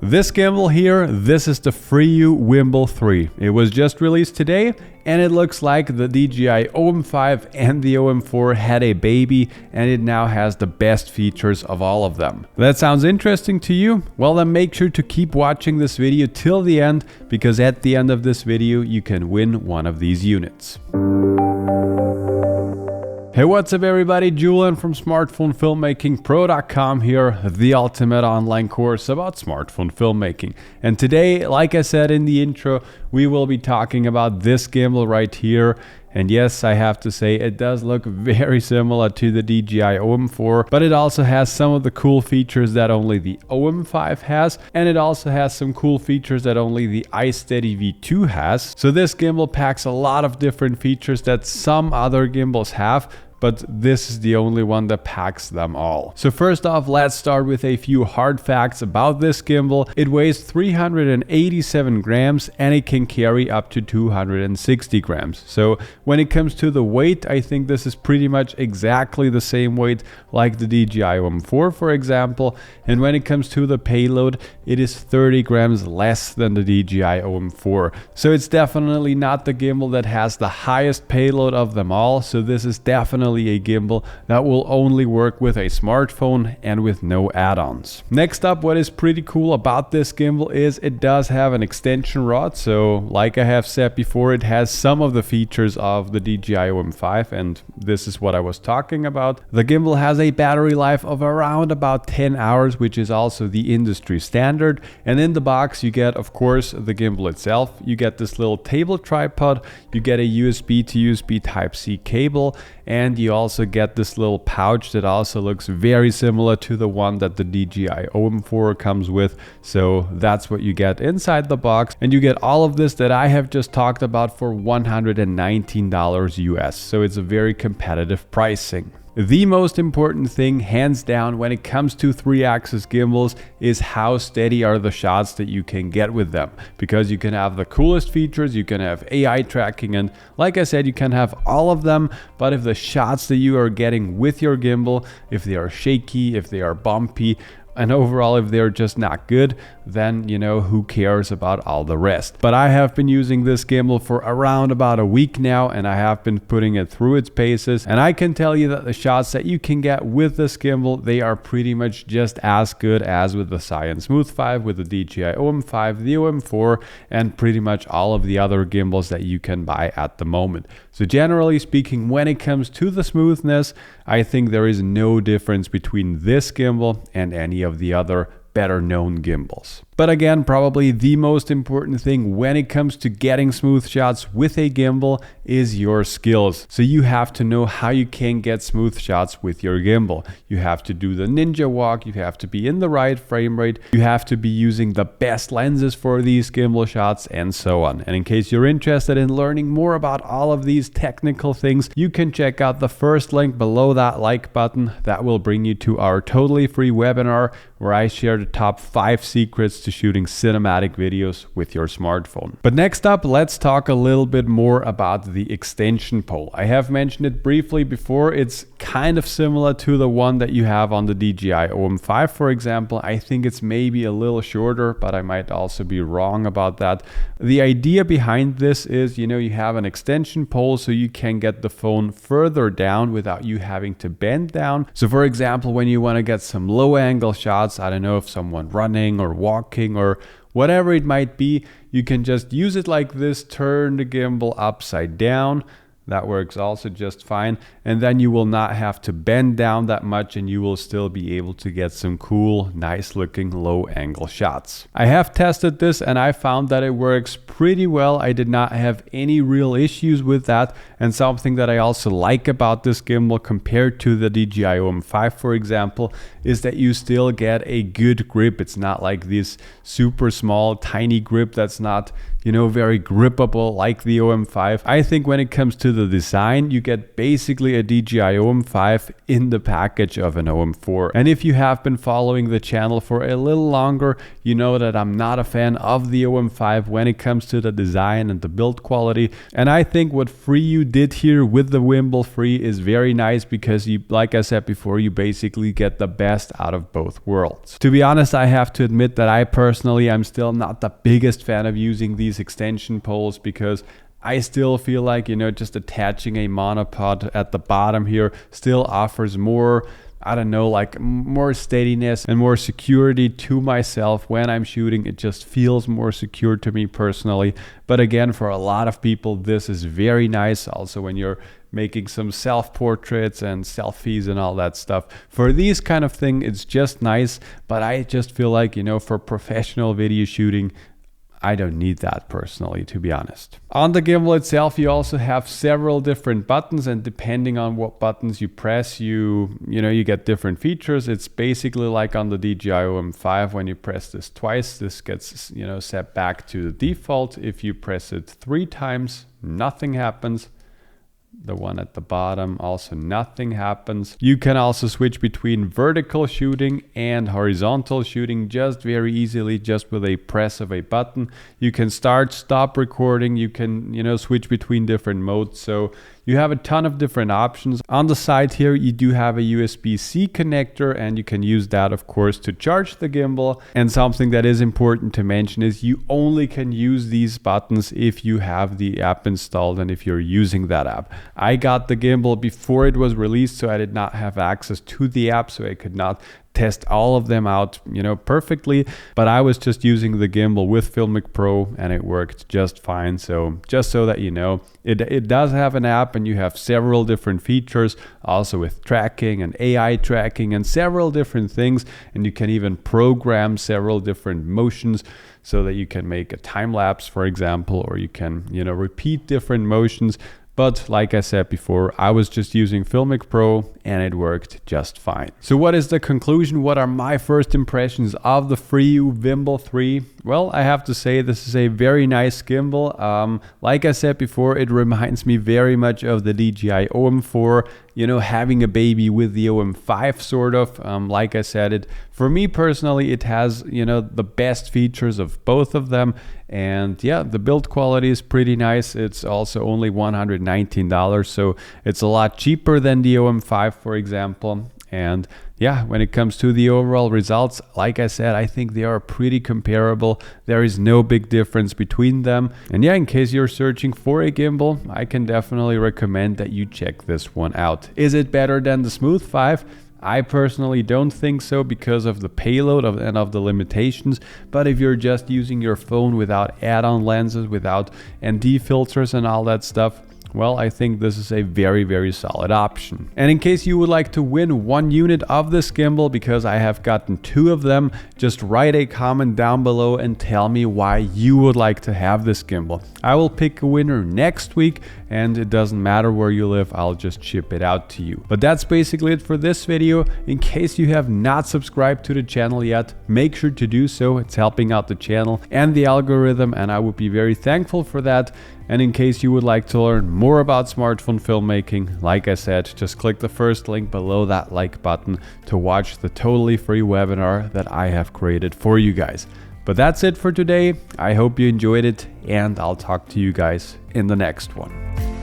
This gimbal here, this is the Freiyu Vimble 3. It was just released today and it looks like the DJI OM5 and the OM4 had a baby and it now has the best features of all of them. That sounds interesting to you? Well, then make sure to keep watching this video till the end, because at the end of this video you can win one of these units. Hey, what's up everybody, Julian from smartphonefilmmakingpro.com here, the ultimate online course about smartphone filmmaking. And today, like I said in the intro, we will be talking about this gimbal right here. And yes, I have to say it does look very similar to the DJI OM4, but it also has some of the cool features that only the OM5 has, and it also has some cool features that only the iSteady V2 has. So this gimbal packs a lot of different features that some other gimbals have, but this is the only one that packs them all. So first off, let's start with a few hard facts about this gimbal. It weighs 387 grams and it can carry up to 260 grams. So when it comes to the weight, I think this is pretty much exactly the same weight like the DJI OM4, for example. And when it comes to the payload, it is 30 grams less than the DJI OM4. So it's definitely not the gimbal that has the highest payload of them all. So this is definitely a gimbal that will only work with a smartphone and with no add-ons. Next up, what is pretty cool about this gimbal is it does have an extension rod. So like I have said before, it has some of the features of the DJI OM5, and this is what I was talking about. The gimbal has a battery life of around about 10 hours, which is also the industry standard. And in the box you get, of course, the gimbal itself. You get this little table tripod, you get a USB to USB Type-C cable, and you also get this little pouch that also looks very similar to the one that the DJI OM4 comes with. So that's what you get inside the box, and you get all of this that I have just talked about for $119 US. So it's a very competitive pricing. The most important thing, hands down, when it comes to 3-axis gimbals is how steady are the shots that you can get with them. Because you can have the coolest features, you can have AI tracking, and like I said, you can have all of them, but if the shots that you are getting with your gimbal, if they are shaky, if they are bumpy, and overall if they're just not good, then you know, who cares about all the rest. But I have been using this gimbal for around about a week now, and I have been putting it through its paces, and I can tell you that the shots that you can get with this gimbal, they are pretty much just as good as with the Science Smooth 5, with the DJI OM5, the OM4, and pretty much all of the other gimbals that you can buy at the moment. So generally speaking, when it comes to the smoothness, I think there is no difference between this gimbal and any of the other better known gimbals. But again, probably the most important thing when it comes to getting smooth shots with a gimbal is your skills. So you have to know how you can get smooth shots with your gimbal. You have to do the ninja walk, you have to be in the right frame rate, you have to be using the best lenses for these gimbal shots, and so on. And in case you're interested in learning more about all of these technical things, you can check out the first link below that like button. That will bring you to our totally free webinar where I share the top 5 secrets to shooting cinematic videos with your smartphone. But next up, let's talk a little bit more about the extension pole. I have mentioned it briefly before. It's kind of similar to the one that you have on the DJI OM5, for example. I think it's maybe a little shorter, but I might also be wrong about that. The idea behind this is, you know, you have an extension pole so you can get the phone further down without you having to bend down. So for example, when you want to get some low angle shots, I don't know, if someone running or walking or whatever it might be, you can just use it like this, turn the gimbal upside down. That works also just fine. And then you will not have to bend down that much and you will still be able to get some cool, nice looking low angle shots. I have tested this and I found that it works pretty well. I did not have any real issues with that. And something that I also like about this gimbal compared to the DJI OM5, for example, is that you still get a good grip. It's not like this super small, tiny grip that's not, you know, very grippable like the OM5. I think when it comes to the design, you get basically a DJI OM5 in the package of an OM4. And if you have been following the channel for a little longer, you know that I'm not a fan of the OM5 when it comes to the design and the build quality. And I think what Freiyu did here with the Wimble 3 is very nice because you, like I said before, you basically get the best out of both worlds. To be honest, I have to admit that I personally am still not the biggest fan of using these extension poles because I still feel like, you know, just attaching a monopod at the bottom here still offers more, I don't know, like more steadiness and more security to myself when I'm shooting. It just feels more secure to me personally. But again, for a lot of people, this is very nice. Also, when you're making some self-portraits and selfies and all that stuff. For these kind of thing, it's just nice. But I just feel like, you know, for professional video shooting, I don't need that personally, to be honest. On the gimbal itself, you also have several different buttons, and depending on what buttons you press, you get different features. It's basically like on the DJI OM5, when you press this twice, this gets, you know, set back to the default. If you press it 3 times, nothing happens. The one at the bottom, also nothing happens. You can also switch between vertical shooting and horizontal shooting just very easily, just with a press of a button. You can start, stop recording. You can, you know, switch between different modes. So you have a ton of different options. On the side here, you do have a USB-C connector, and you can use that, of course, to charge the gimbal. And something that is important to mention is you only can use these buttons if you have the app installed and if you're using that app. I got the gimbal before it was released, so I did not have access to the app, so I could not test all of them out, you know, perfectly, but I was just using the gimbal with Filmic Pro and it worked just fine. So just so that you know, it does have an app, and you have several different features, also with tracking and AI tracking and several different things, and you can even program several different motions so that you can make a time lapse, for example, or you can, you know, repeat different motions. But like I said before, I was just using Filmic Pro and it worked just fine. So what is the conclusion? What are my first impressions of the Freiyu Vimble 3? Well, I have to say this is a very nice gimbal. Like I said before, it reminds me very much of the DJI OM4, you know, having a baby with the OM5 sort of. Like I said, for me personally, it has, you know, the best features of both of them. And yeah, the build quality is pretty nice. It's also only $119, so it's a lot cheaper than the OM5, for example. And yeah, when it comes to the overall results, like I said, I think they are pretty comparable. There is no big difference between them. And yeah, in case you're searching for a gimbal, I can definitely recommend that you check this one out. Is it better than the Smooth 5? I personally don't think so because of the payload and of the limitations, but if you're just using your phone without add-on lenses, without ND filters and all that stuff, well, I think this is a very, very solid option. And in case you would like to win 1 unit of this gimbal, because I have gotten 2 of them, just write a comment down below and tell me why you would like to have this gimbal. I will pick a winner next week, and it doesn't matter where you live, I'll just ship it out to you. But that's basically it for this video. In case you have not subscribed to the channel yet, make sure to do so. It's helping out the channel and the algorithm, and I would be very thankful for that. And in case you would like to learn more about smartphone filmmaking, like I said, just click the first link below that like button to watch the totally free webinar that I have created for you guys. But that's it for today. I hope you enjoyed it, and I'll talk to you guys in the next one.